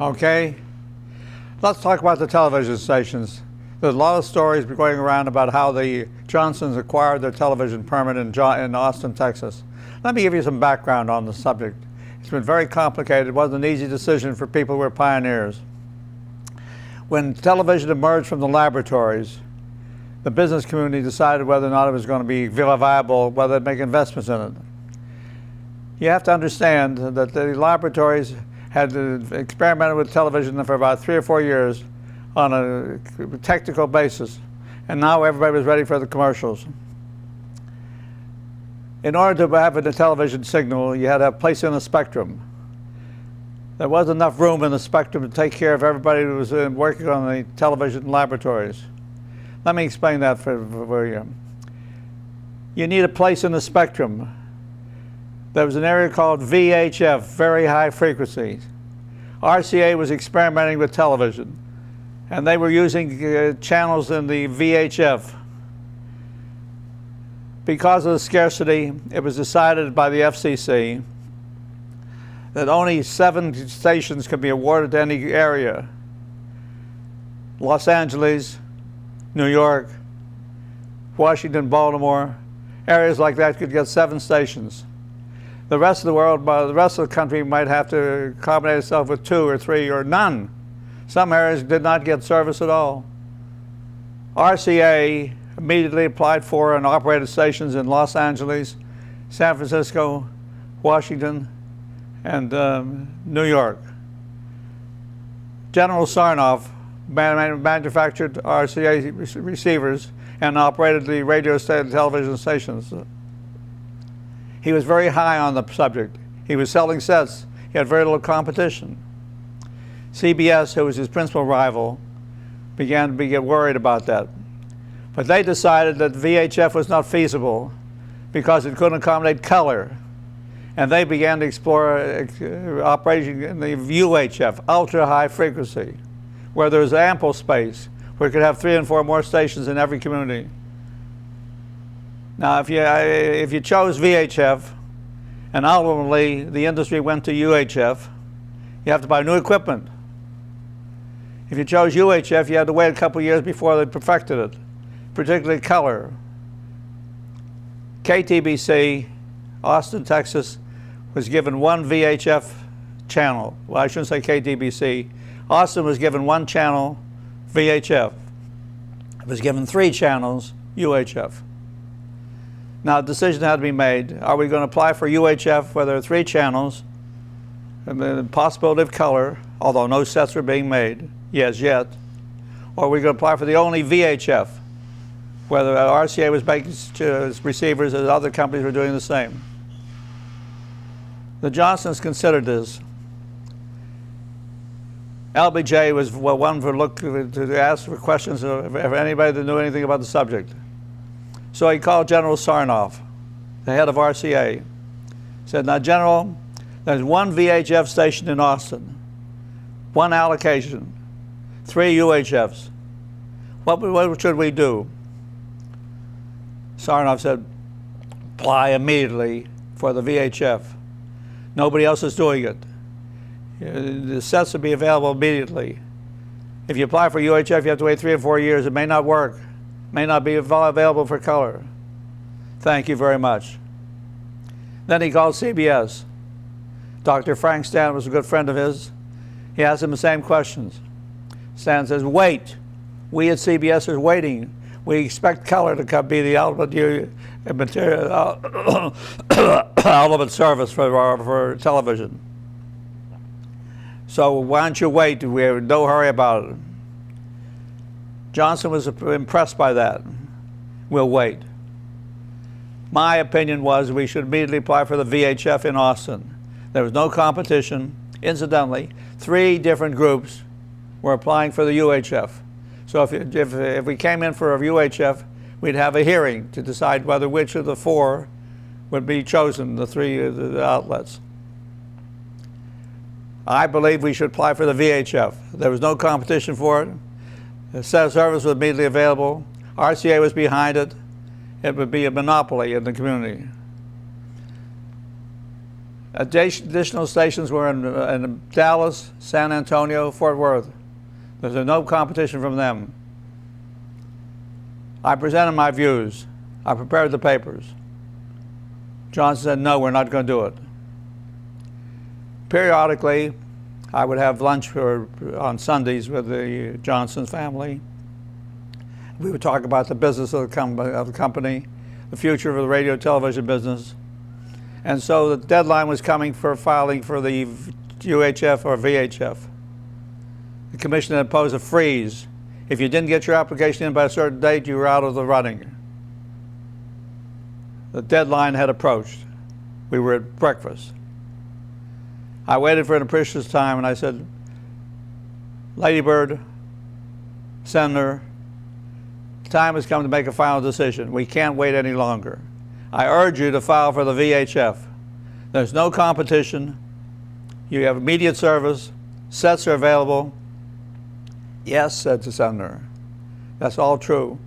Okay? Let's talk about the television stations. There's a lot of stories going around about how the Johnsons acquired their television permit in Austin, Texas. Let me give you some background on the subject. It's been very complicated. It wasn't an easy decision for people who were pioneers. When television emerged from the laboratories, the business community decided whether or not it was going to be viable, whether to make investments in it. You have to understand that the laboratories had experimented with television for about 3 or 4 years on a technical basis, and now everybody was ready for the commercials. In order to have a television signal, you had to have place in the spectrum. There wasn't enough room in the spectrum to take care of everybody who was working on the television laboratories. Let me explain that for you. You need a place in the spectrum. There was an area called VHF, very high frequency. RCA was experimenting with television, and they were using channels in the VHF. Because of the scarcity, it was decided by the FCC that only 7 stations could be awarded to any area. Los Angeles, New York, Washington, Baltimore, areas like that could get 7 stations. The rest of the world, the rest of the country might have to accommodate itself with 2 or 3 or none. Some areas did not get service at all. RCA immediately applied for and operated stations in Los Angeles, San Francisco, Washington, and New York. General Sarnoff manufactured RCA receivers and operated the radio and television stations. He was very high on the subject. He was selling sets. He had very little competition. CBS, who was his principal rival, began to get worried about that. But they decided that VHF was not feasible because it couldn't accommodate color. And they began to explore operating in the UHF, ultra high frequency, where there was ample space, where you could have 3 and 4 more stations in every community. Now, if you chose VHF, and ultimately the industry went to UHF, you have to buy new equipment. If you chose UHF, you had to wait a couple of years before they perfected it, particularly color. KTBC, Austin, Texas, was given 1 VHF channel. Well, I shouldn't say KTBC. Austin was given 1 channel VHF. It was given 3 channels UHF. Now, a decision had to be made. Are we going to apply for UHF where there are 3 channels and the possibility of color, although no sets are being made yet, or are we going to apply for the only VHF where the RCA was making receivers as other companies were doing the same? The Johnsons considered this. LBJ was one to ask for questions of anybody that knew anything about the subject. So he called General Sarnoff, the head of RCA. He said, now, General, there's 1 VHF station in Austin, 1 allocation, 3 UHFs. What should we do? Sarnoff said, apply immediately for the VHF. Nobody else is doing it. The sets will be available immediately. If you apply for UHF, you have to wait 3 or 4 years. It may not work. May not be available for color. Thank you very much. Then he called CBS. Dr. Frank Stanton was a good friend of his. He asked him the same questions. Stanton says, wait. We at CBS are waiting. We expect color to be the ultimate ultimate service for television. So why don't you wait? We have no hurry about it. Johnson was impressed by that. We'll wait. My opinion was we should immediately apply for the VHF in Austin. There was no competition. Incidentally, 3 different groups were applying for the UHF. So if we came in for a UHF, we'd have a hearing to decide which of the 4 would be chosen, the 3 outlets. I believe we should apply for the VHF. There was no competition for it. The set of service was immediately available. RCA was behind it. It would be a monopoly in the community. Additional stations were in Dallas, San Antonio, Fort Worth. There's no competition from them. I presented my views. I prepared the papers. Johnson said, no, we're not going to do it. Periodically, I would have lunch on Sundays with the Johnson family. We would talk about the business of the company, the future of the radio television business. And so the deadline was coming for filing for the UHF or VHF. The commission had imposed a freeze. If you didn't get your application in by a certain date, you were out of the running. The deadline had approached. We were at breakfast. I waited for an apprecious time and I said, Lady Bird, Senator, time has come to make a final decision. We can't wait any longer. I urge you to file for the VHF. There's no competition. You have immediate service. Sets are available. Yes, said the senator. That's all true.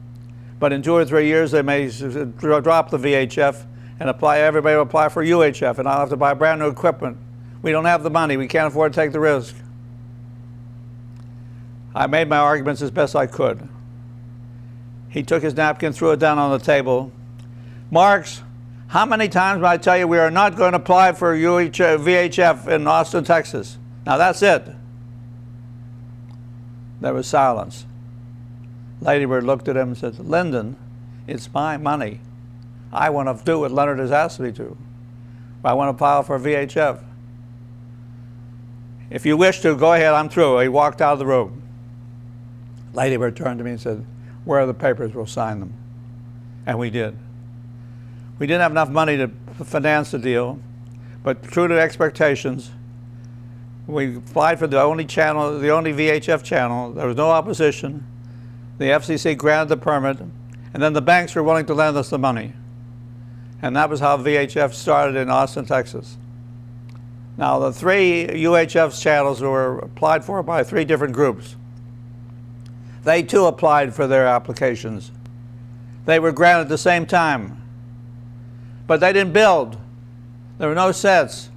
But in 2 or 3 years, they may drop the VHF and everybody will apply for UHF, and I'll have to buy brand new equipment. We don't have the money. We can't afford to take the risk. I made my arguments as best I could. He took his napkin, threw it down on the table. Marks, how many times did I tell you we are not going to apply for VHF in Austin, Texas? Now that's it. There was silence. Lady Bird looked at him and said, Lyndon, it's my money. I want to do what Leonard has asked me to. I want to file for VHF. If you wish to, go ahead, I'm through. He walked out of the room. Lady Bird turned to me and said, where are the papers? We'll sign them. And we did. We didn't have enough money to finance the deal, but true to expectations, we applied for the only channel, the only VHF channel. There was no opposition. The FCC granted the permit, and then the banks were willing to lend us the money. And that was how VHF started in Austin, Texas. Now, the 3 UHF channels were applied for by 3 different groups. They too applied for their applications. They were granted at the same time. But they didn't build. There were no sets.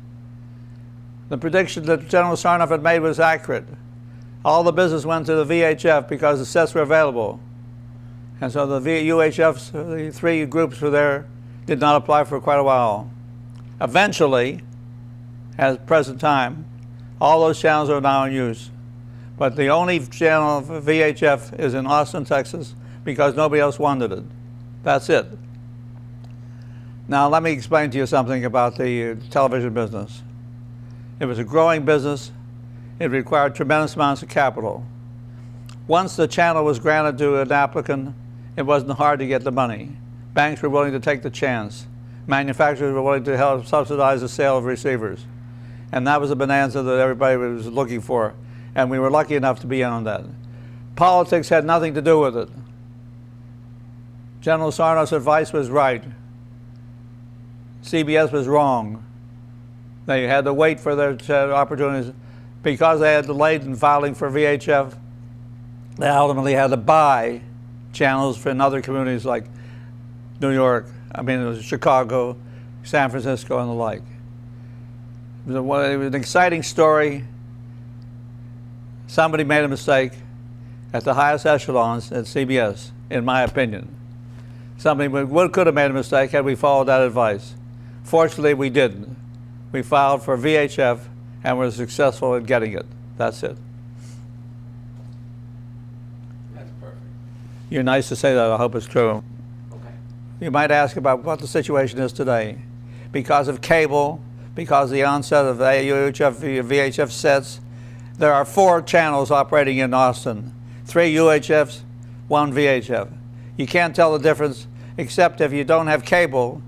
The prediction that General Sarnoff had made was accurate. All the business went to the VHF because the sets were available. And so the UHFs, the 3 groups were there, did not apply for quite a while. Eventually, at present time, all those channels are now in use. But the only channel for VHF is in Austin, Texas, because nobody else wanted it. That's it. Now let me explain to you something about the television business. It was a growing business. It required tremendous amounts of capital. Once the channel was granted to an applicant, it wasn't hard to get the money. Banks were willing to take the chance. Manufacturers were willing to help subsidize the sale of receivers. And that was a bonanza that everybody was looking for. And we were lucky enough to be in on that. Politics had nothing to do with it. General Sarnoff's advice was right. CBS was wrong. They had to wait for their opportunities. Because they had delayed in filing for VHF, they ultimately had to buy channels in other communities like New York, it was Chicago, San Francisco, and the like. It was an exciting story. Somebody made a mistake at the highest echelons at CBS, in my opinion. Somebody could have made a mistake had we followed that advice. Fortunately, we didn't. We filed for VHF and were successful in getting it. That's it. That's perfect. You're nice to say that. I hope it's true. Okay. You might ask about what the situation is today. Because of cable, because of the onset of UHF, VHF sets, there are 4 channels operating in Austin. 3 UHFs, 1 VHF. You can't tell the difference, except if you don't have cable,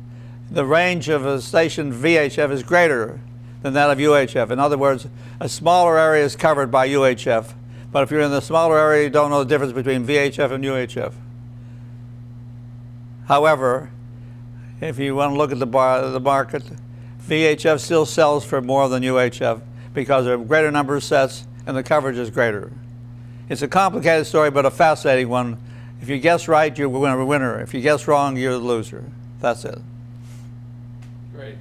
the range of a station VHF is greater than that of UHF. In other words, a smaller area is covered by UHF. But if you're in the smaller area, you don't know the difference between VHF and UHF. However, if you want to look at the market, VHF still sells for more than UHF because there are a greater number of sets and the coverage is greater. It's a complicated story, but a fascinating one. If you guess right, you're a winner. If you guess wrong, you're the loser. That's it. Great.